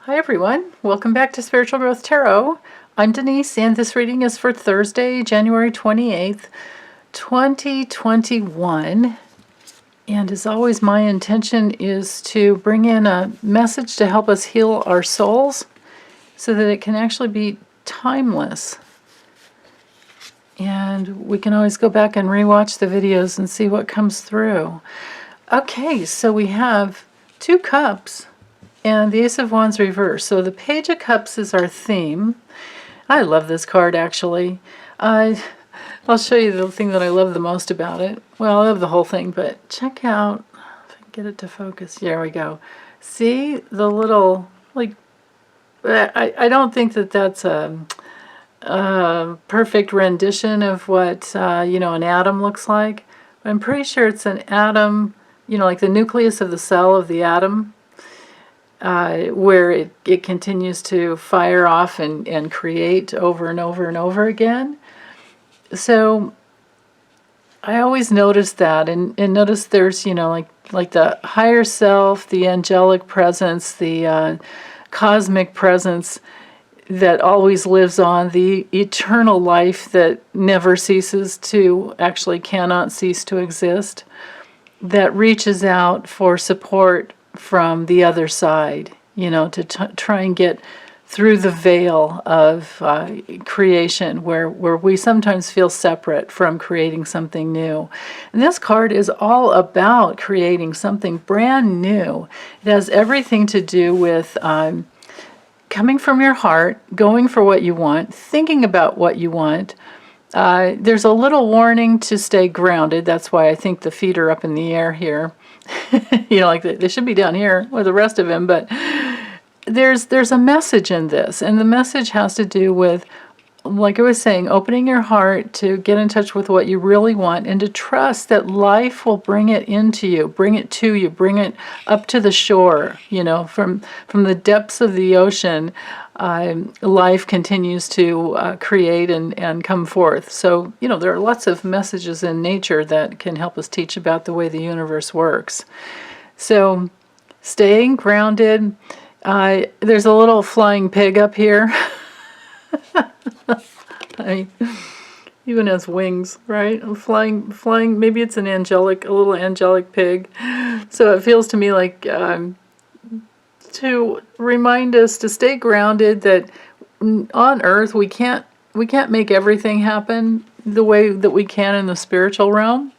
Hi everyone, welcome back to Spiritual Growth Tarot. I'm Denise and this reading is for Thursday, January 28th, 2021. And as always, my intention is to bring in a message to help us heal our souls so that it can actually be timeless. And we can always go back and rewatch the videos and see what comes through. Okay, so we have 2 cups and the Ace of Wands reversed. So the Page of Cups is our theme. I love this card, actually. I'll show you the thing that I love the most about it. Well, I love the whole thing, but check out, if I can get it to focus. There we go. See the little, like, I don't think that that's a perfect rendition of what, an atom looks like. But I'm pretty sure it's an atom, like the nucleus of the cell of the atom. Where it continues to fire off and create over and over and over again. So I always notice that and notice there's, like the higher self, the angelic presence, the cosmic presence that always lives on, the eternal life that never ceases to, actually cannot cease to exist, that reaches out for support from the other side, to try and get through the veil of creation where we sometimes feel separate from creating something new. And this card is all about creating something brand new. It has everything to do with coming from your heart, going for what you want, thinking about what you want. There's a little warning to stay grounded. That's why I think the feet are up in the air here. Like they should be down here with the rest of him, but there's a message in this, and the message has to do with, like I was saying, opening your heart to get in touch with what you really want and to trust that life will bring it into you, bring it to you, bring it up to the shore, from the depths of the ocean. Life continues to create and come forth. So, there are lots of messages in nature that can help us teach about the way the universe works. So, staying grounded. There's a little flying pig up here. Even has wings, right? Flying. Maybe it's a little angelic pig. So it feels to me like to remind us to stay grounded, that on earth we can't make everything happen the way that we can in the spiritual realm,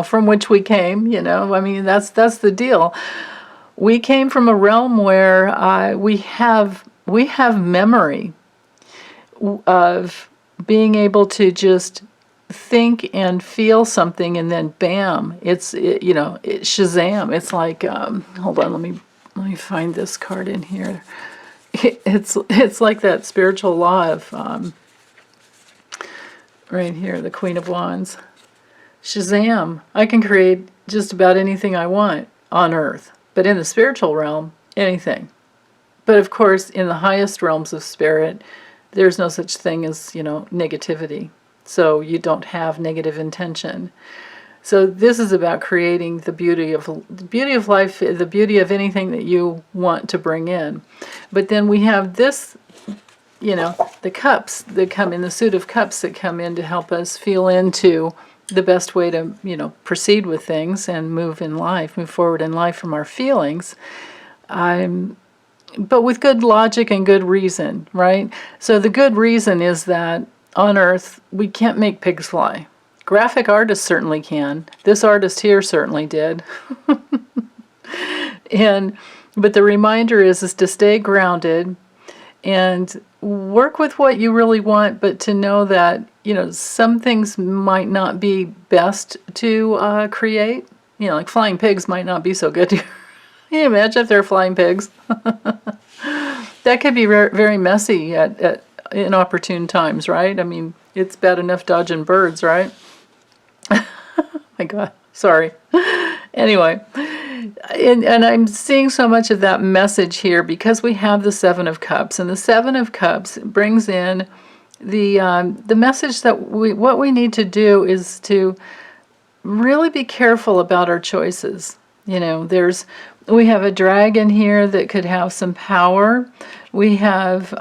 from which we came. That's the deal. We came from a realm where we have memory of being able to just think and feel something, and then bam, it's Shazam. It's like hold on, let me find this card in here. It's like that spiritual law of right here, the Queen of Wands. Shazam! I can create just about anything I want on earth, but in the spiritual realm, anything. But of course, in the highest realms of spirit, there's no such thing as, negativity. So you don't have negative intention. So this is about creating the beauty of life, the beauty of anything that you want to bring in. But then we have this, the cups that come in, the suit of cups that come in to help us feel into the best way to, proceed with things and move forward in life from our feelings. But with good logic and good reason, right? So the good reason is that on Earth, we can't make pigs fly. Graphic artists certainly can. This artist here certainly did. But the reminder is to stay grounded and work with what you really want, but to know that, some things might not be best to create. Like flying pigs might not be so good. Can you imagine if they're flying pigs? That could be very messy at inopportune times, right? It's bad enough dodging birds, right? My God, sorry. Anyway, and I'm seeing so much of that message here because we have the Seven of Cups, and the Seven of Cups brings in the message that what we need to do is to really be careful about our choices. You know, we have a dragon here that could have some power. We have,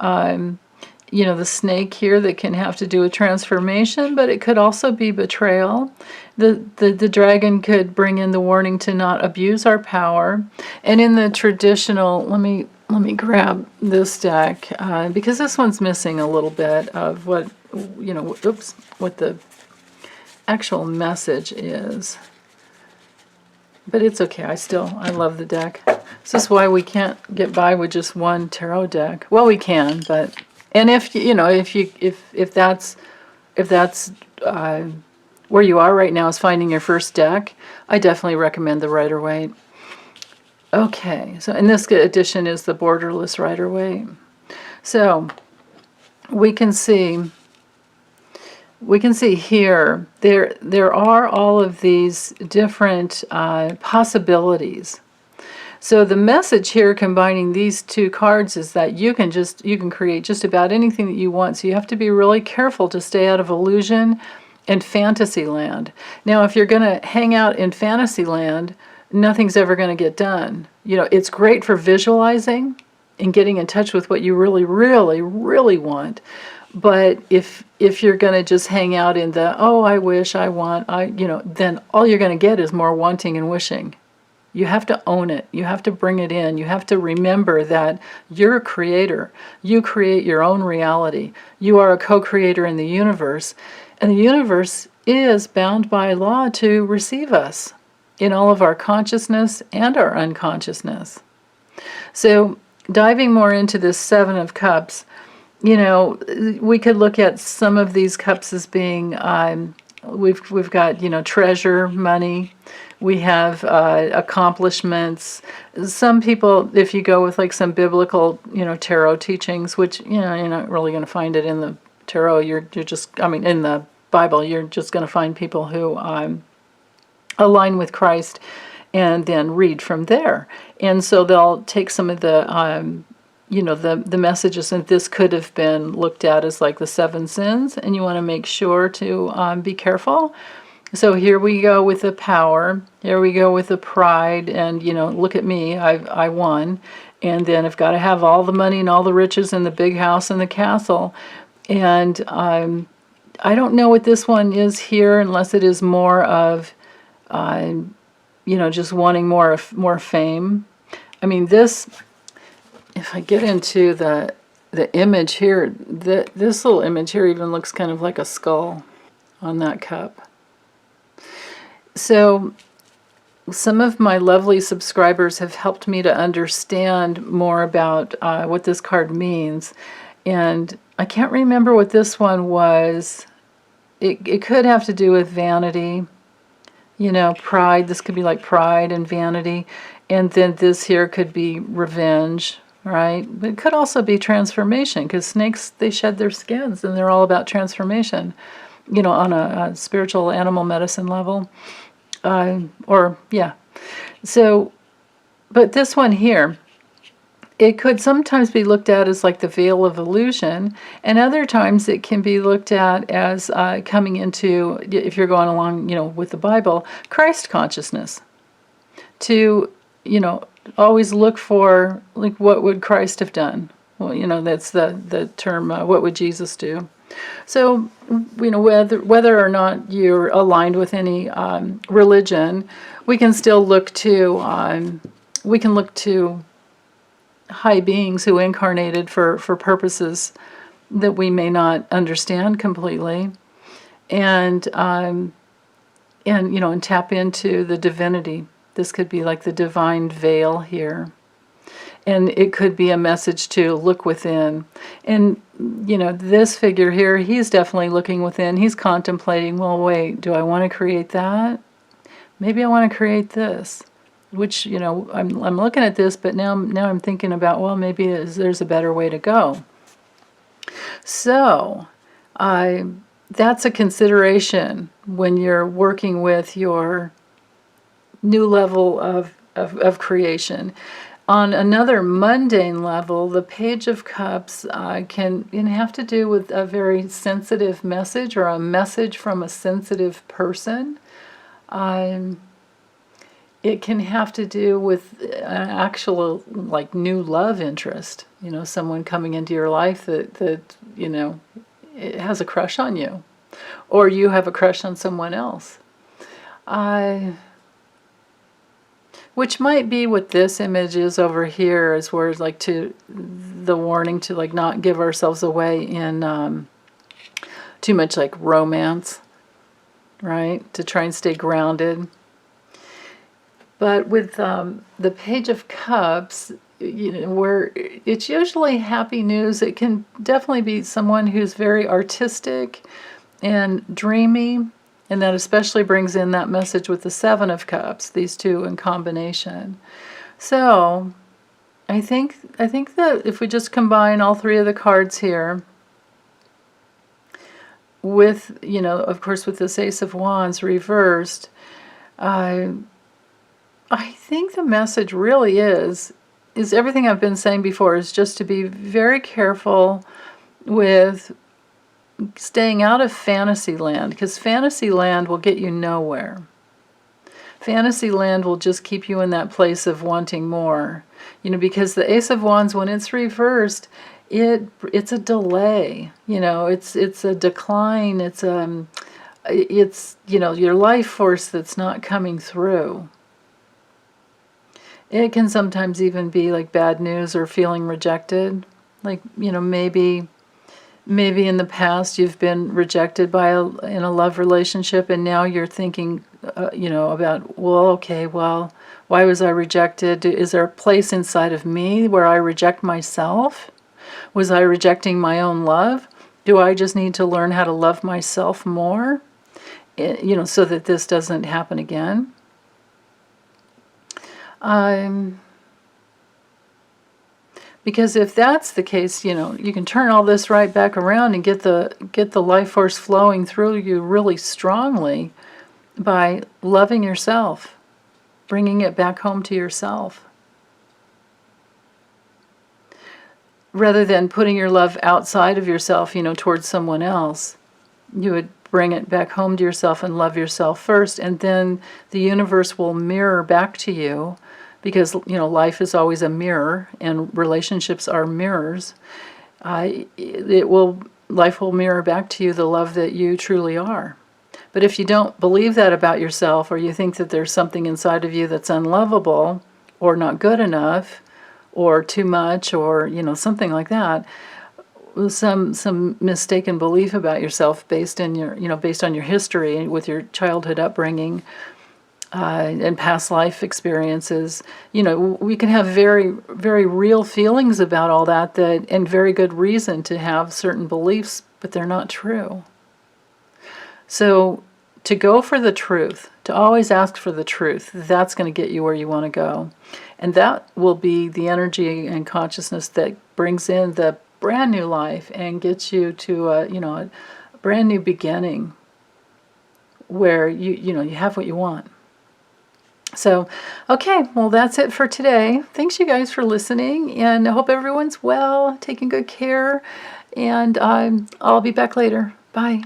you know, the snake here that can have to do with transformation, but it could also be betrayal. The dragon could bring in the warning to not abuse our power. And in the traditional, let me grab this deck, because this one's missing a little bit of what, you know, oops, what the actual message is. But it's okay. I love the deck. This is why we can't get by with just one tarot deck. Well, we can, but and if you know if that's where you are right now is finding your first deck, I definitely recommend the Rider-Waite. Okay, so and this edition is the Borderless Rider-Waite. So we can see here there are all of these different possibilities. So the message here combining these two cards is that you can create just about anything that you want. So you have to be really careful to stay out of illusion and fantasy land. Now if you're going to hang out in fantasy land, nothing's ever going to get done. You know, it's great for visualizing and getting in touch with what you really, really, really want. But if you're going to just hang out in the, oh, I wish, I want, you know, then all you're going to get is more wanting and wishing. You have to own it. You have to bring it in. You have to remember that you're a creator. You create your own reality. You are a co-creator in the universe. And the universe is bound by law to receive us in all of our consciousness and our unconsciousness. So diving more into this Seven of Cups, you know, we could look at some of these cups as being, we've got, you know, treasure, money. We have accomplishments. Some people, if you go with like some biblical, you know, tarot teachings, which, you know, you're not really going to find it in the tarot. You're just, I mean, in the Bible, you're just going to find people who align with Christ and then read from there. And so they'll take some of the you know, the messages, and this could have been looked at as like the 7 sins, and you want to make sure to be careful. So here we go with the power, here we go with the pride, and, you know, look at me, I won, and then I've got to have all the money and all the riches and the big house and the castle. And I don't know what this one is here, unless it is more of, you know, just wanting more fame. I mean, this, if I get into the image here, this little image here even looks kind of like a skull on that cup. So some of my lovely subscribers have helped me to understand more about what this card means. And I can't remember what this one was. It could have to do with vanity, you know, pride. This could be like pride and vanity. And then this here could be revenge. Right? But it could also be transformation, because snakes, they shed their skins and they're all about transformation, you know, on a spiritual animal medicine level. Yeah. So, but this one here, it could sometimes be looked at as like the veil of illusion, and other times it can be looked at as coming into, if you're going along, you know, with the Bible, Christ consciousness. To, you know, always look for, like, what would Christ have done? Well, you know, that's the term, what would Jesus do? So, you know, whether or not you're aligned with any religion, we can still look to, high beings who incarnated for purposes that we may not understand completely, and you know, and tap into the divinity. This could be like the divine veil here. And it could be a message to look within. And, you know, this figure here, he's definitely looking within. He's contemplating, well, wait, do I want to create that? Maybe I want to create this. Which, you know, I'm looking at this, but now I'm thinking about, well, maybe there's a better way to go. So, that's a consideration when you're working with your new level of creation. On another mundane level, the Page of Cups can have to do with a very sensitive message, or a message from a sensitive person. it can have to do with an actual, like, new love interest. You know, someone coming into your life that you know, it has a crush on you. Or you have a crush on someone else. Which might be what this image is over here, is where it's like to the warning to like not give ourselves away in too much like romance, right? To try and stay grounded. But with the Page of Cups, you know, where it's usually happy news, it can definitely be someone who's very artistic and dreamy, and that especially brings in that message with the Seven of Cups, these two in combination. So I think that if we just combine all three of the cards here with, you know, of course with this Ace of Wands reversed, I think the message really is everything I've been saying before, is just to be very careful with staying out of fantasy land, because fantasy land will get you nowhere. Fantasy land will just keep you in that place of wanting more. You know, because the Ace of Wands, when it's reversed, it's a delay. You know, it's a decline. It's you know, your life force that's not coming through. It can sometimes even be like bad news or feeling rejected. Like, you know, maybe in the past you've been rejected in a love relationship, and now you're thinking, you know, about, well, okay, well, why was I rejected? Is there a place inside of me where I reject myself? Was I rejecting my own love? Do I just need to learn how to love myself more, you know, so that this doesn't happen again? Because if that's the case, you know, you can turn all this right back around and get the life force flowing through you really strongly by loving yourself, bringing it back home to yourself. Rather than putting your love outside of yourself, you know, towards someone else, you would bring it back home to yourself and love yourself first, and then the universe will mirror back to you. Because, you know, life is always a mirror, and relationships are mirrors. Life will mirror back to you the love that you truly are. But if you don't believe that about yourself, or you think that there's something inside of you that's unlovable, or not good enough, or too much, or, you know, something like that, some mistaken belief about yourself based on your history with your childhood upbringing, and past life experiences, you know, we can have very, very real feelings about all that, and very good reason to have certain beliefs, but they're not true. So to go for the truth, to always ask for the truth, that's going to get you where you want to go. And that will be the energy and consciousness that brings in the brand new life and gets you to a brand new beginning where you have what you want. So, okay, well, that's it for today. Thanks, you guys, for listening, and I hope everyone's well, taking good care, and I'll be back later. Bye.